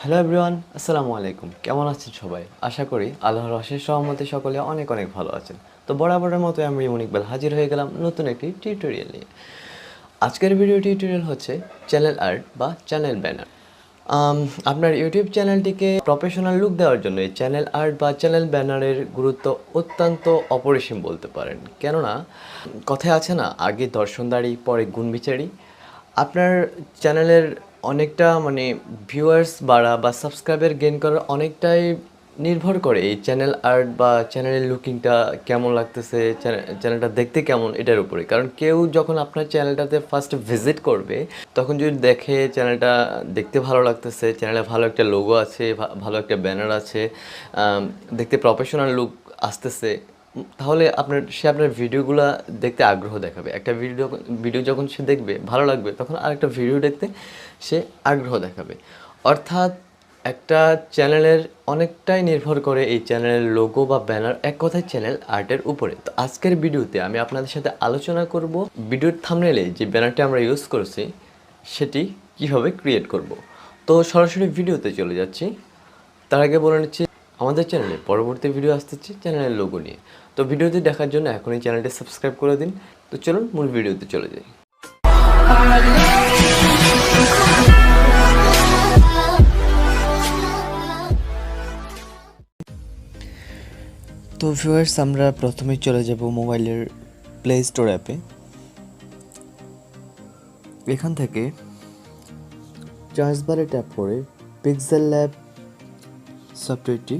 Hello everyone, আসসালামু আলাইকুম। কেমন আছেন সবাই? আশা করি আল্লাহর অশেষ রহমতে সকলে অনেক অনেক ভালো আছেন। তো বরাবরের মতো আমি ইউনিক হাজির হয়ে গেলাম নতুন একটি টিউটোরিয়াল নিয়ে। আজকের ভিডিও টিউটোরিয়াল হচ্ছে চ্যানেল আর্ট বা চ্যানেল ব্যানার। আপনার ইউটিউব চ্যানেলটিকে প্রফেশনাল লুক দেওয়ার জন্য এই চ্যানেল আর্ট বা চ্যানেল ব্যানারের গুরুত্ব অত্যন্ত অপরিসীম বলতে পারেন। কেননা কথায় আছে না, আগে দর্শনদারি পরে গুণবিচারী। আপনার চ্যানেলের অনেকটা ভিউয়ার্স বাড়া বা সাবস্ক্রাইবার গেইন করার অনেকটাই নির্ভর করে এই চ্যানেল আর্ট বা চ্যানেলের লুকিংটা কেমন লাগতেছে, চ্যানেলটা দেখতে কেমন, এটার উপরে। কারণ কেউ যখন আপনার চ্যানেলটাতে ফার্স্ট ভিজিট করবে, তখন যদি দেখে চ্যানেলটা দেখতে ভালো লাগতেছে, চ্যানেলে ভালো একটা লোগো আছে, ভালো একটা ব্যানার আছে, দেখতে প্রফেশনাল লুক আসতেছে, তাহলে সে আপনার ভিডিওগুলো দেখতে আগ্রহ দেখাবে। একটা ভিডিও যখন সে দেখবে ভালো লাগবে, তখন আরেকটা ভিডিও দেখতে সে আগ্রহ দেখাবে। অর্থাৎ একটা চ্যানেলের অনেকটাই নির্ভর করে এই চ্যানেলের লোগো বা ব্যানার, এক কথায় চ্যানেল আর্টের উপরে। তো আজকের ভিডিওতে আমি আপনাদের সাথে আলোচনা করব ভিডিওর থাম্বনেলে যে ব্যানারটি আমরা ইউজ করছি সেটি কিভাবে ক্রিয়েট করব। তো সরাসরি ভিডিওতে চলে যাচ্ছি। তার আগে বলে নিচ্ছি, আমাদের চ্যানেলে পরবর্তী ভিডিও আসতেছে চ্যানেলের লোগো নিয়ে। তো ভিডিওটি দেখার জন্য এখনই চ্যানেলটি সাবস্ক্রাইব করে দিন। তো চলুন মূল ভিডিওতে চলে যাই। তো ভিউয়ার্স, আমরা প্রথমেই চলে যাব মোবাইলের প্লে স্টোর অ্যাপে। এখান থেকে চার্জ বারে ট্যাপ করে PixelLab সফটওয়্যারটি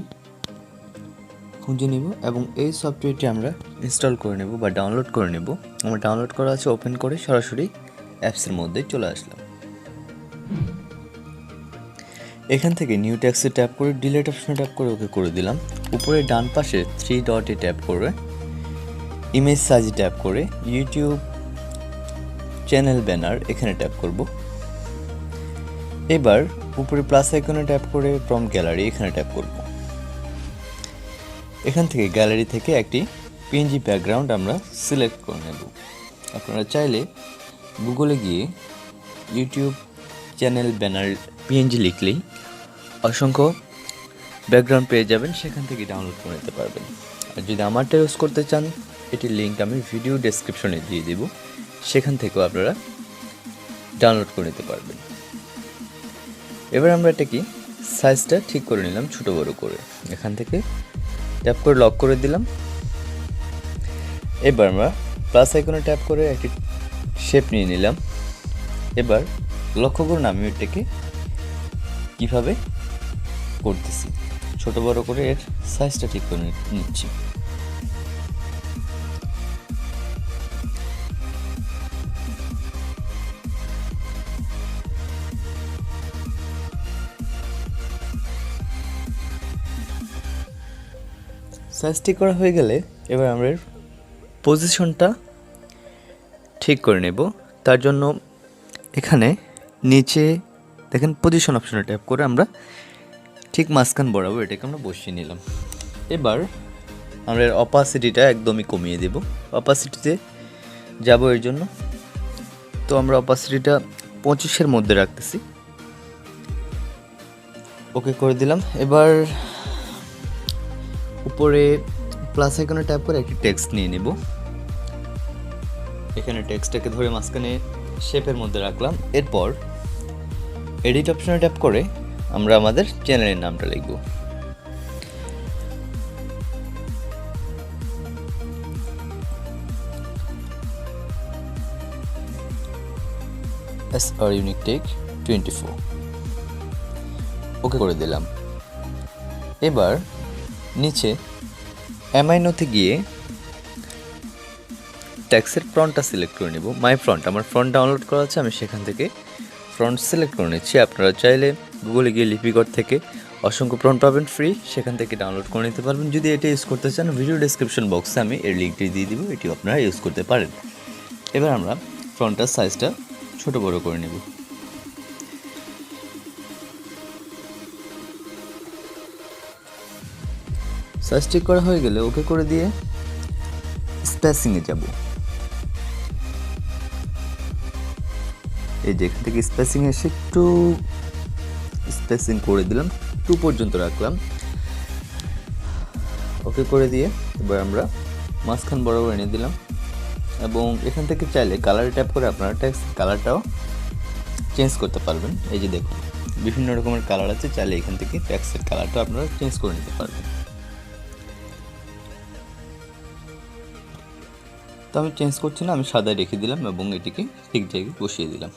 খুঁজে নিব এবং এই সফটওয়্যারটি আমরা ইনস্টল করে নেব বা ডাউনলোড করে নেব। আমার ডাউনলোড করা আছে, ওপেন করে সরাসরি অ্যাপসের মধ্যে চলে আসলাম। এখান থেকে নিউ ট্যাক্সে ট্যাপ করে ডিলিট অপশনে ট্যাপ করে ওকে করে দিলাম। উপরে ডান পাশে 3 ডটে ট্যাপ করে ইমেজ সাইজে ট্যাপ করে ইউটিউব চ্যানেল ব্যানার এখানে ট্যাপ করব। এবার উপরে প্লাস আইকনে ট্যাপ করে ফ্রম গ্যালারি এখানে ট্যাপ করব। এখান থেকে গ্যালারি থেকে একটি পিএনজি ব্যাকগ্রাউন্ড আমরা সিলেক্ট করে নেব। আপনারা চাইলে গুগলে গিয়ে ইউটিউব চ্যানেল ব্যানার পিএনজি লিখলেই অসংখ্য ব্যাকগ্রাউন্ড পেয়ে যাবেন, সেখান থেকে ডাউনলোড করে নিতে পারবেন। আর যদি আমারটা ইউজ করতে চান, এটির লিঙ্ক আমি ভিডিও ডেসক্রিপশনে দিয়ে দেব, সেখান থেকেও আপনারা ডাউনলোড করে নিতে পারবেন। এবার আমরা এটাকে সাইজটা ঠিক করে নিলাম, ছোট বড় করে। এখান থেকে ট্যাপ করে লক করে দিলাম। এবার আমরা প্লাস আইকনে ট্যাপ করে একটি শেপ নিয়ে নিলাম। এবার লক্ষ্য করুন আমি এটাকে কিভাবে করতেছি, ছোট বড় করে এর সাইজটা ঠিক করে নিচ্ছি। সাইজ ঠিক করা হয়ে গেলে এবার আমরা পজিশনটা ঠিক করে নেব। তার জন্য এখানে নিচে দেখেন পজিশন অপশনে ট্যাপ করে আমরা ঠিক মাঝখান বরাবর এটাকে আমরা বসিয়ে নিলাম। এবার আমরা এর অপাসিটিটা একদমই কমিয়ে দেব। অপাসিটিতে যাব এর জন্য, তো আমরা অপাসিটিটা 25-এর মধ্যে রাখতেছি, ওকে করে দিলাম। এবার উপরে প্লাস আইকনে ট্যাপ করে একটি টেক্সট নিয়ে নেব। এখানে টেক্সটটাকে ধরে মাঝখানে শেপের মধ্যে রাখলাম। এরপর এডিট অপশনে ট্যাপ করে আমরা আমাদের চ্যানেলের নামটা লিখব। Unique Tech24 ওকে করে দিলাম। এবার নিচে এমআইনোতে গিয়ে ট্যাক্সের ফ্রন্টটা সিলেক্ট করে নেব। মাই ফ্রন্ট, আমার ফ্রন্ট ডাউনলোড করা আছে, আমি সেখান থেকে ফ্রন্ট সিলেক্ট করে নিচ্ছি। আপনারা চাইলে গুগলে গিয়ে লিপিকর থেকে অসংখ্য ফ্রন্ট পাবেন ফ্রি, সেখান থেকে ডাউনলোড করে নিতে পারবেন। যদি এটা ইউজ করতে চান, ভিডিও ডেসক্রিপশন বক্সে আমি এর লিঙ্কটি দিয়ে দিব, এটিও আপনারা ইউজ করতে পারেন। এবার আমরা ফ্রন্টটার সাইজটা ছোট বড় করে নেব। সাইজ ঠিক করা হয়ে গেলে ওকে করে দিয়ে স্পেসিংয়ে যাব। এই যে এখান থেকে স্পেসিং এসে একটু স্পেসিং করে দিলাম, 2 পর্যন্ত রাখলাম। ওকে করে দিয়ে এবার আমরা মাঝখান বরাবর এনে দিলাম এবং এখান থেকে চাইলে কালারে ট্যাপ করে আপনারা টেক্সট কালারটাও চেঞ্জ করতে পারবেন। এই যে দেখুন বিভিন্ন রকমের কালার আছে, চাইলে এখান থেকে টেক্সটের কালারটা আপনারা চেঞ্জ করে নিতে পারবেন। তো আমি চেঞ্জ করছি না, আমি সাদায় রেখে দিলাম এবং এটিকে ঠিক জায়গায় বসিয়ে দিলাম।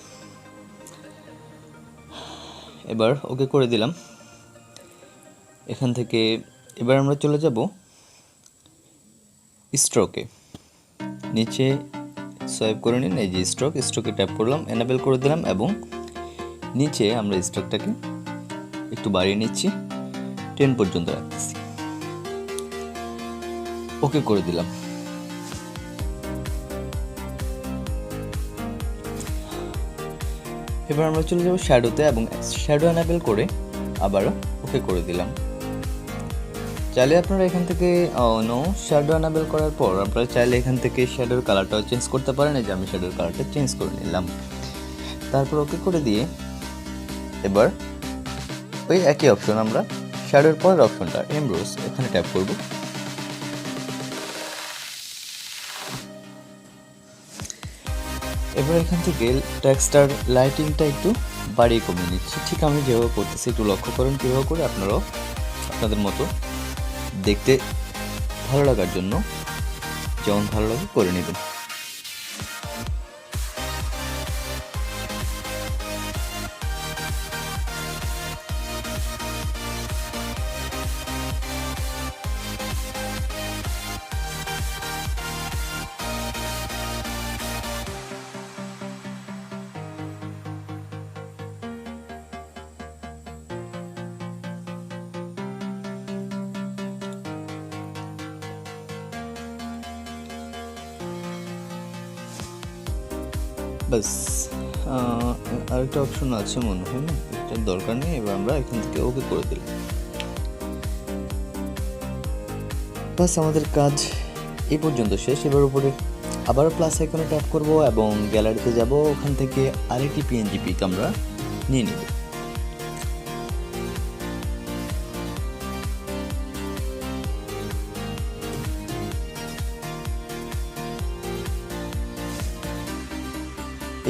এবার ওকে করে দিলাম। এখান থেকে এবার আমরা চলে যাব স্ট্রোকে। নিচে সোয়াইপ করে নিন, এই যে স্ট্রোকে ট্যাপ করলাম, এনেবল করে দিলাম এবং নিচে আমরা স্ট্রোকটাকে একটু বাড়িয়ে নিচ্ছি, 10 পর্যন্ত রাখতেছি। ওকে করে দিলাম। এবার আমরা চলে যাব শ্যাডোতে এবং শ্যাডো এনেবল করে আবারও ওকে করে দিলাম। চাইলে আপনারা এখান থেকে শ্যাডো এনেবল করার পর আপনারা চাইলে এখান থেকে শ্যাডোর কালারটাও চেঞ্জ করতে পারেন। এই যে আমি শ্যাডোর কালারটা চেঞ্জ করে নিলাম, তারপর ওকে করে দিয়ে এবার ওই একই অপশন আমরা শ্যাডোর পরের অপশনটা এমব্রোস, এখানে ট্যাপ করব। এবার এখান থেকে টেক্সটার লাইটিংটা একটু বাড়িয়ে কমিয়ে নিচ্ছি, ঠিক আমি যেভাবে করতেছি একটু লক্ষ্য করেন কীভাবে করে আপনারাও আপনাদের মতো দেখতে ভালো লাগার জন্য যেমন ভালো লাগে করে নেবেন। বাস আরেকটা অপশন আছে মনে হয়, না এটার দরকার নেই। এবার আমরা এখান থেকে ওকে করে দিলাম। বাস আমাদের কাজ এই পর্যন্ত শেষ। এবার উপরে আবার প্লাস আইকনে ট্যাপ করব এবং গ্যালারিতে যাব, ওখান থেকে আরেকটি পিএনজি পিক আমরা নিয়ে নিব।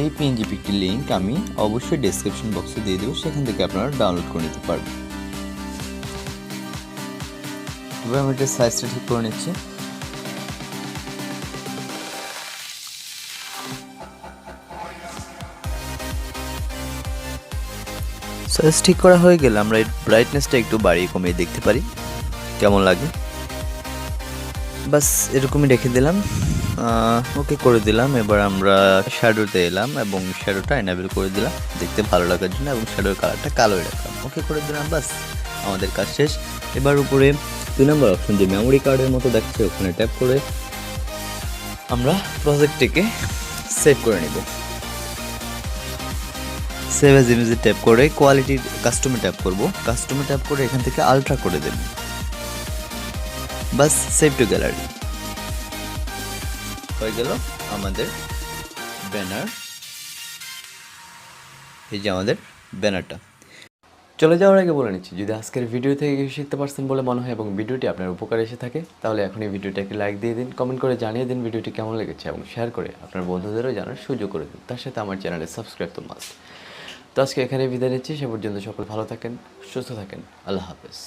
এই পিএনজি পিকটির লিঙ্ক আমি অবশ্যই ডেসক্রিপশন বক্সে দিয়ে দেবো, সেখান থেকে আপনারা ডাউনলোড করে নিতে পারবেন। এবার আমি এটা সাইজটা ঠিক করে নিচ্ছি। সাইজ ঠিক করা হয়ে গেলে আমরা এই ব্রাইটনেসটা একটু বাড়িয়ে কমিয়ে দেখতে পারি কেমন লাগে। বাস এরকমই রেখে দিলাম, ওকে করে দিলাম। এবার আমরা শ্যাডোতে এলাম এবং শ্যাডোটা এনেবল করে দিলাম দেখতে ভালো লাগার জন্য এবং শ্যাডোর কালারটা কালোই রাখলাম, ওকে করে দিলাম। বাস আমাদের কাজ শেষ। এবার উপরে 2 নম্বর অপশন যে মেমোরি কার্ডের মতো দেখছে ওখানে ট্যাপ করে আমরা প্রজেক্টটিকে সেভ করে নিব। সেভ অ্যাজ ইমেজে ট্যাপ করে কোয়ালিটি কাস্টমে ট্যাপ করব, কাস্টমে ট্যাপ করে এখান থেকে আলট্রা করে দেব। বাস সেভ টু গ্যালারি হয়ে গেল আমাদের ব্যানার। এই যে আমাদের ব্যানারটা। চলে যাওয়ার আগে বলে নিচ্ছি, যদি আজকের ভিডিও থেকে কিছু শিখতে পারছেন বলে মনে হয় এবং ভিডিওটি আপনার উপকারে এসে থাকে, তাহলে এখন এই ভিডিওটাকে লাইক দিয়ে দিন, কমেন্ট করে জানিয়ে দিন ভিডিওটি কেমন লেগেছে এবং শেয়ার করে আপনার বন্ধুদেরও জানার সুযোগ করে দিন। তার সাথে আমার চ্যানেলে সাবস্ক্রাইব তো মাস্ট। তো আজকে এখানে বিদায় নিচ্ছি, সে পর্যন্ত সকল ভালো থাকেন, সুস্থ থাকেন, আল্লাহ হাফেজ।